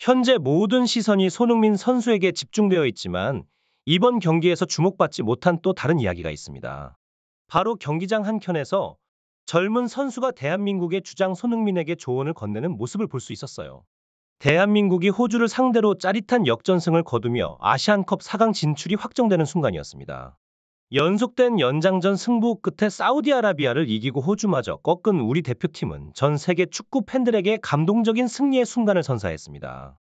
현재 모든 시선이 손흥민 선수에게 집중되어 있지만 이번 경기에서 주목받지 못한 또 다른 이야기가 있습니다. 바로 경기장 한켠에서 젊은 선수가 대한민국의 주장 손흥민에게 조언을 건네는 모습을 볼 수 있었어요. 대한민국이 호주를 상대로 짜릿한 역전승을 거두며 아시안컵 4강 진출이 확정되는 순간이었습니다. 연속된 연장전 승부 끝에 사우디아라비아를 이기고 호주마저 꺾은 우리 대표팀은 전 세계 축구 팬들에게 감동적인 승리의 순간을 선사했습니다.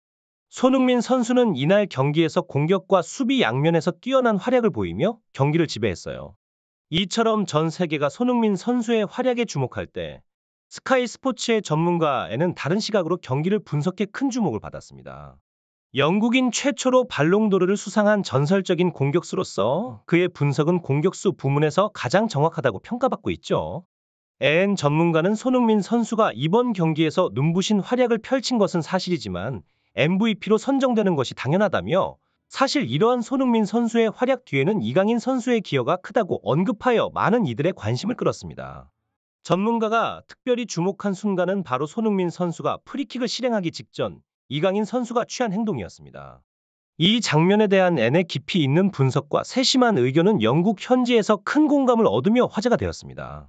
손흥민 선수는 이날 경기에서 공격과 수비 양면에서 뛰어난 활약을 보이며 경기를 지배했어요. 이처럼 전 세계가 손흥민 선수의 활약에 주목할 때 스카이 스포츠의 전문가에는 다른 시각으로 경기를 분석해 큰 주목을 받았습니다. 영국인 최초로 발롱도르를 수상한 전설적인 공격수로서 그의 분석은 공격수 부문에서 가장 정확하다고 평가받고 있죠. AN 전문가는 손흥민 선수가 이번 경기에서 눈부신 활약을 펼친 것은 사실이지만 MVP로 선정되는 것이 당연하다며 사실 이러한 손흥민 선수의 활약 뒤에는 이강인 선수의 기여가 크다고 언급하여 많은 이들의 관심을 끌었습니다. 전문가가 특별히 주목한 순간은 바로 손흥민 선수가 프리킥을 실행하기 직전 이강인 선수가 취한 행동이었습니다. 이 장면에 대한 N의 깊이 있는 분석과 세심한 의견은 영국 현지에서 큰 공감을 얻으며 화제가 되었습니다.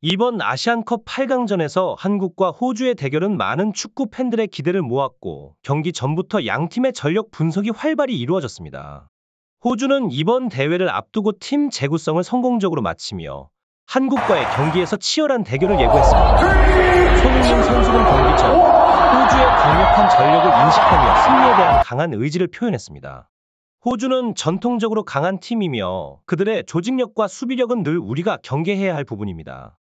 이번 아시안컵 8강전에서 한국과 호주의 대결은 많은 축구 팬들의 기대를 모았고 경기 전부터 양팀의 전력 분석이 활발히 이루어졌습니다. 호주는 이번 대회를 앞두고 팀 재구성을 성공적으로 마치며 한국과의 경기에서 치열한 대결을 예고했습니다. 손흥민 선수는 경기 전 호주의 강력한 전력을 인식하며 승리에 대한 강한 의지를 표현했습니다. 호주는 전통적으로 강한 팀이며 그들의 조직력과 수비력은 늘 우리가 경계해야 할 부분입니다.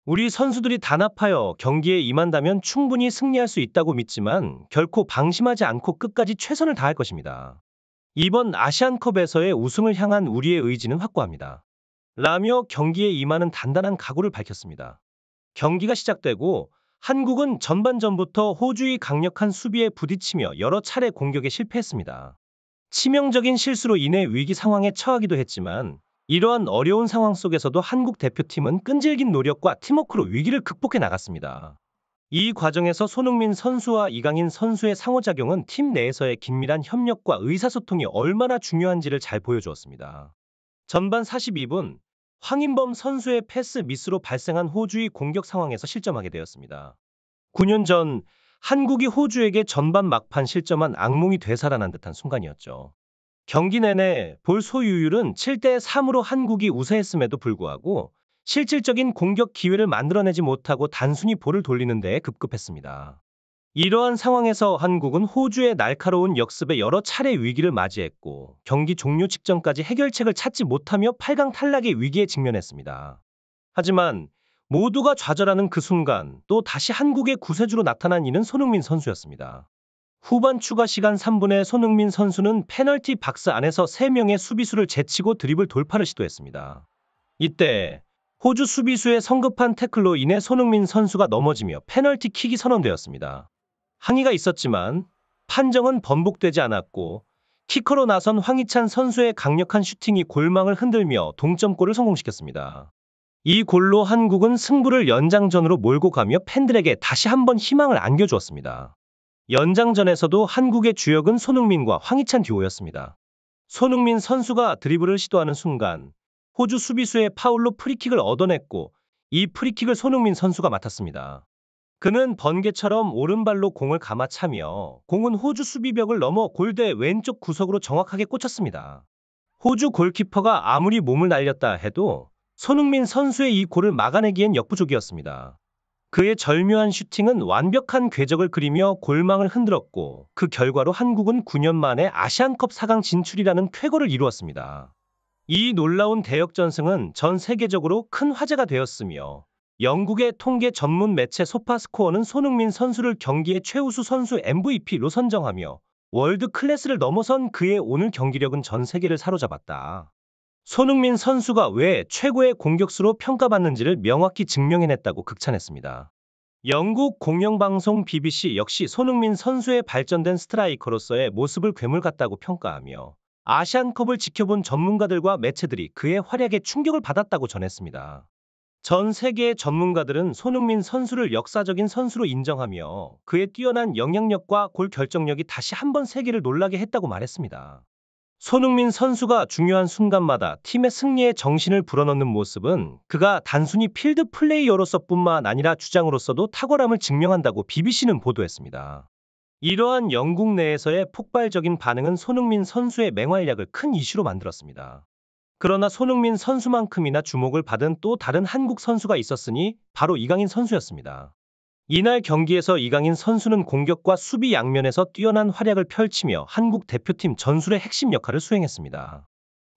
우리 선수들이 단합하여 경기에 임한다면 충분히 승리할 수 있다고 믿지만 결코 방심하지 않고 끝까지 최선을 다할 것입니다. 이번 아시안컵에서의 우승을 향한 우리의 의지는 확고합니다. 라며 경기에 임하는 단단한 각오를 밝혔습니다. 경기가 시작되고 한국은 전반전부터 호주의 강력한 수비에 부딪히며 여러 차례 공격에 실패했습니다. 치명적인 실수로 인해 위기 상황에 처하기도 했지만 이러한 어려운 상황 속에서도 한국 대표팀은 끈질긴 노력과 팀워크로 위기를 극복해 나갔습니다. 이 과정에서 손흥민 선수와 이강인 선수의 상호작용은 팀 내에서의 긴밀한 협력과 의사소통이 얼마나 중요한지를 잘 보여주었습니다. 전반 42분 황인범 선수의 패스 미스로 발생한 호주의 공격 상황에서 실점하게 되었습니다. 9년 전 한국이 호주에게 전반 막판 실점한 악몽이 되살아난 듯한 순간이었죠. 경기 내내 볼 소유율은 7대3으로 한국이 우세했음에도 불구하고 실질적인 공격 기회를 만들어내지 못하고 단순히 볼을 돌리는 데에 급급했습니다. 이러한 상황에서 한국은 호주의 날카로운 역습에 여러 차례 위기를 맞이했고 경기 종료 직전까지 해결책을 찾지 못하며 8강 탈락의 위기에 직면했습니다. 하지만 모두가 좌절하는 그 순간 또 다시 한국의 구세주로 나타난 이는 손흥민 선수였습니다. 후반 추가 시간 3분에 손흥민 선수는 페널티 박스 안에서 3명의 수비수를 제치고 드리블 돌파를 시도했습니다. 이때 호주 수비수의 성급한 태클로 인해 손흥민 선수가 넘어지며 페널티킥이 선언되었습니다. 항의가 있었지만 판정은 번복되지 않았고 키커로 나선 황희찬 선수의 강력한 슈팅이 골망을 흔들며 동점골을 성공시켰습니다. 이 골로 한국은 승부를 연장전으로 몰고 가며 팬들에게 다시 한번 희망을 안겨주었습니다. 연장전에서도 한국의 주역은 손흥민과 황희찬 듀오였습니다. 손흥민 선수가 드리블을 시도하는 순간 호주 수비수의 파울로 프리킥을 얻어냈고 이 프리킥을 손흥민 선수가 맡았습니다. 그는 번개처럼 오른발로 공을 감아차며 공은 호주 수비벽을 넘어 골대 왼쪽 구석으로 정확하게 꽂혔습니다. 호주 골키퍼가 아무리 몸을 날렸다 해도 손흥민 선수의 이 골을 막아내기엔 역부족이었습니다. 그의 절묘한 슈팅은 완벽한 궤적을 그리며 골망을 흔들었고 그 결과로 한국은 9년 만에 아시안컵 4강 진출이라는 쾌거를 이루었습니다. 이 놀라운 대역전승은 전 세계적으로 큰 화제가 되었으며 영국의 통계 전문 매체 소파스코어는 손흥민 선수를 경기의 최우수 선수 MVP로 선정하며 월드 클래스를 넘어선 그의 오늘 경기력은 전 세계를 사로잡았다. 손흥민 선수가 왜 최고의 공격수로 평가받는지를 명확히 증명해냈다고 극찬했습니다. 영국 공영방송 BBC 역시 손흥민 선수의 발전된 스트라이커로서의 모습을 괴물 같다고 평가하며 아시안컵을 지켜본 전문가들과 매체들이 그의 활약에 충격을 받았다고 전했습니다. 전 세계의 전문가들은 손흥민 선수를 역사적인 선수로 인정하며 그의 뛰어난 영향력과 골 결정력이 다시 한번 세계를 놀라게 했다고 말했습니다. 손흥민 선수가 중요한 순간마다 팀의 승리에 정신을 불어넣는 모습은 그가 단순히 필드 플레이어로서뿐만 아니라 주장으로서도 탁월함을 증명한다고 BBC는 보도했습니다. 이러한 영국 내에서의 폭발적인 반응은 손흥민 선수의 맹활약을 큰 이슈로 만들었습니다. 그러나 손흥민 선수만큼이나 주목을 받은 또 다른 한국 선수가 있었으니 바로 이강인 선수였습니다. 이날 경기에서 이강인 선수는 공격과 수비 양면에서 뛰어난 활약을 펼치며 한국 대표팀 전술의 핵심 역할을 수행했습니다.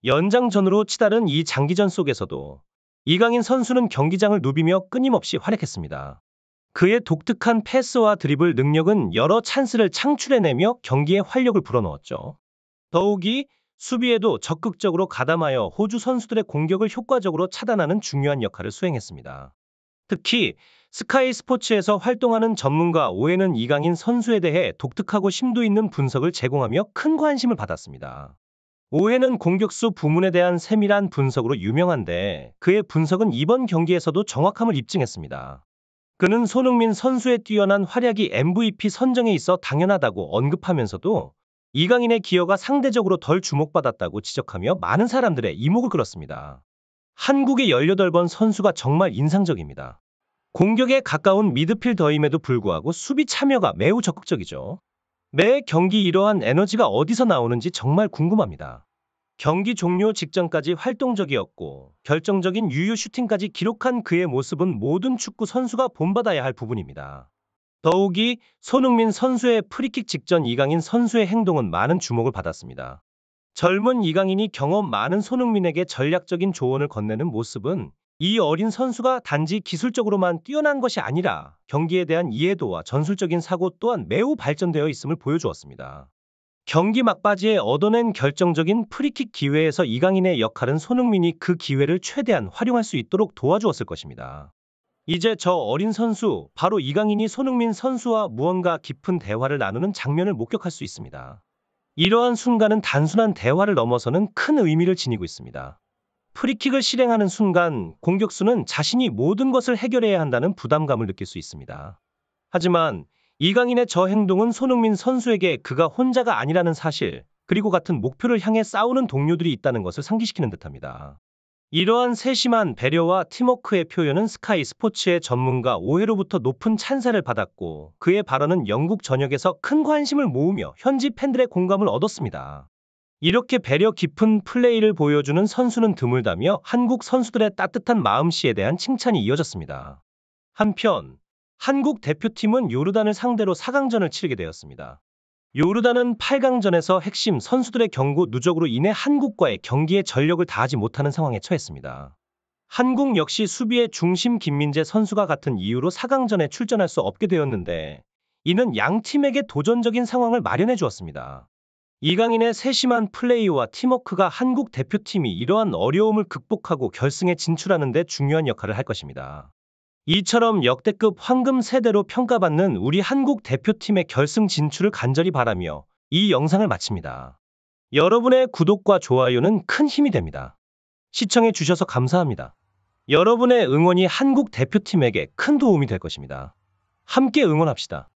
연장전으로 치달은 이 장기전 속에서도 이강인 선수는 경기장을 누비며 끊임없이 활약했습니다. 그의 독특한 패스와 드리블 능력은 여러 찬스를 창출해내며 경기에 활력을 불어넣었죠. 더욱이 수비에도 적극적으로 가담하여 호주 선수들의 공격을 효과적으로 차단하는 중요한 역할을 수행했습니다. 특히 스카이 스포츠에서 활동하는 전문가 오해는 이강인 선수에 대해 독특하고 심도 있는 분석을 제공하며 큰 관심을 받았습니다. 오해는 공격수 부문에 대한 세밀한 분석으로 유명한데 그의 분석은 이번 경기에서도 정확함을 입증했습니다. 그는 손흥민 선수의 뛰어난 활약이 MVP 선정에 있어 당연하다고 언급하면서도 이강인의 기여가 상대적으로 덜 주목받았다고 지적하며 많은 사람들의 이목을 끌었습니다. 한국의 18번 선수가 정말 인상적입니다. 공격에 가까운 미드필더임에도 불구하고 수비 참여가 매우 적극적이죠. 매 경기 이러한 에너지가 어디서 나오는지 정말 궁금합니다. 경기 종료 직전까지 활동적이었고 결정적인 유효 슈팅까지 기록한 그의 모습은 모든 축구 선수가 본받아야 할 부분입니다. 더욱이 손흥민 선수의 프리킥 직전 이강인 선수의 행동은 많은 주목을 받았습니다. 젊은 이강인이 경험 많은 손흥민에게 전략적인 조언을 건네는 모습은 이 어린 선수가 단지 기술적으로만 뛰어난 것이 아니라 경기에 대한 이해도와 전술적인 사고 또한 매우 발전되어 있음을 보여주었습니다. 경기 막바지에 얻어낸 결정적인 프리킥 기회에서 이강인의 역할은 손흥민이 그 기회를 최대한 활용할 수 있도록 도와주었을 것입니다. 이제 저 어린 선수, 바로 이강인이 손흥민 선수와 무언가 깊은 대화를 나누는 장면을 목격할 수 있습니다. 이러한 순간은 단순한 대화를 넘어서는 큰 의미를 지니고 있습니다. 프리킥을 실행하는 순간 공격수는 자신이 모든 것을 해결해야 한다는 부담감을 느낄 수 있습니다. 하지만 이강인의 저 행동은 손흥민 선수에게 그가 혼자가 아니라는 사실, 그리고 같은 목표를 향해 싸우는 동료들이 있다는 것을 상기시키는 듯합니다. 이러한 세심한 배려와 팀워크의 표현은 스카이 스포츠의 전문가 오해로부터 높은 찬사를 받았고 그의 발언은 영국 전역에서 큰 관심을 모으며 현지 팬들의 공감을 얻었습니다. 이렇게 배려 깊은 플레이를 보여주는 선수는 드물다며 한국 선수들의 따뜻한 마음씨에 대한 칭찬이 이어졌습니다. 한편 한국 대표팀은 요르단을 상대로 4강전을 치르게 되었습니다. 요르단은 8강전에서 핵심 선수들의 경고 누적으로 인해 한국과의 경기에 전력을 다하지 못하는 상황에 처했습니다. 한국 역시 수비의 중심 김민재 선수가 같은 이유로 4강전에 출전할 수 없게 되었는데 이는 양 팀에게 도전적인 상황을 마련해 주었습니다. 이강인의 세심한 플레이와 팀워크가 한국 대표팀이 이러한 어려움을 극복하고 결승에 진출하는 데 중요한 역할을 할 것입니다. 이처럼 역대급 황금 세대로 평가받는 우리 한국 대표팀의 결승 진출을 간절히 바라며 이 영상을 마칩니다. 여러분의 구독과 좋아요는 큰 힘이 됩니다. 시청해 주셔서 감사합니다. 여러분의 응원이 한국 대표팀에게 큰 도움이 될 것입니다. 함께 응원합시다.